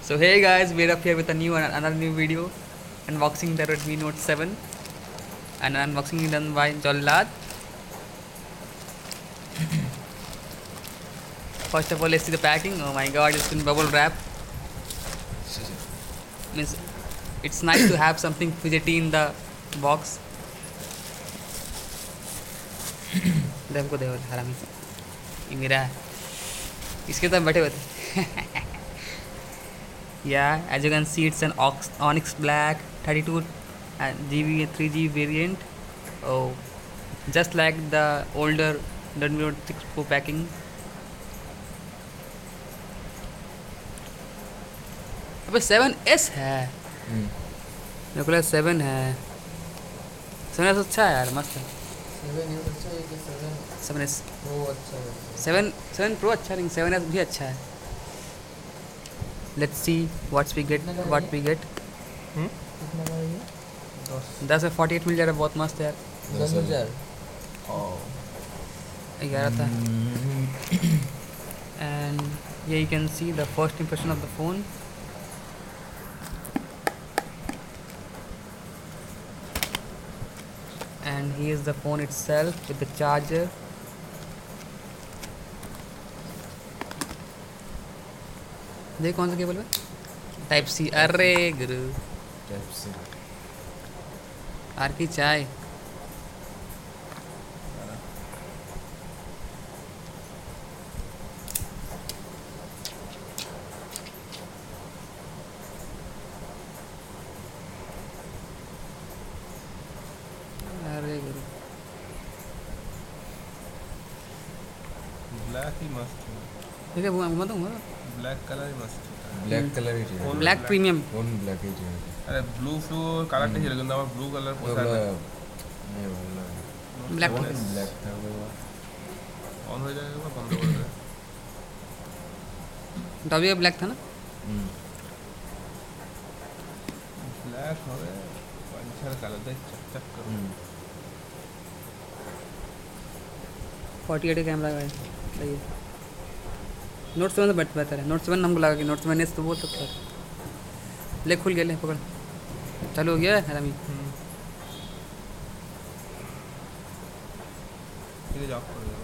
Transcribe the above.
So hey guys, we're up here with a another new video, unboxing the Redmi Note 7, and unboxing is done by Jollad. First of all, let's see the packing. Oh my god, it's in bubble wrap. Means it's nice to have something fidgety in the box. देखो देखो हरामी, ये मेरा है, इसके साथ बैठे हुए थे. Yeah, as you can see, it's an onyx black 32 GB 3G variant. Oh, just like the older Redmi Note 6 Pro packing. अबे 7S है. मेरे को लगा 7 है. 7S अच्छा है यार, मस्त है. 7S वो अच्छा है. 7 Pro अच्छा नहीं, 7S भी अच्छा है. Let's see what we get. कितना का है ये? 10 में 48 मिल जा रहा है, बहुत मस्त है यार. 10,000. 11 था. And here you can see the first impression of the phone. And here is the phone itself with the charger. देख कौन सा केबल है? Type C. अरे गुरु, टाइप सी. आर की चाय. अरे गुरु, ब्लैक ही मस्त है. ठीक है, वो मत ब्लैक कलर ही मस्त है. ब्लैक कलर ही चाहिए. Black premium. फोन ब्लैक ही चाहिए. अरे ब्लू फ्लू कलर नहीं लगता, मैं ब्लू कलर पसंद है. नहीं बोलना. ब्लैक फोन ब्लैक था वो. ऑन हो जाएगा, बंद हो जाएगा. डब्ल्यू ब्लैक था ना. ब्लैक हो गया, पंचर कलर दे चक चक करो. 48 कैमरा का है, सही है. नोट 7 तो बेहतर है. नोट 7 हमको लगा कि नोट 7 तो बोल सकता है. ले, खुल गया. ले पकड़, चालू हो गया है हरामी. ठीक है, जॉब करो.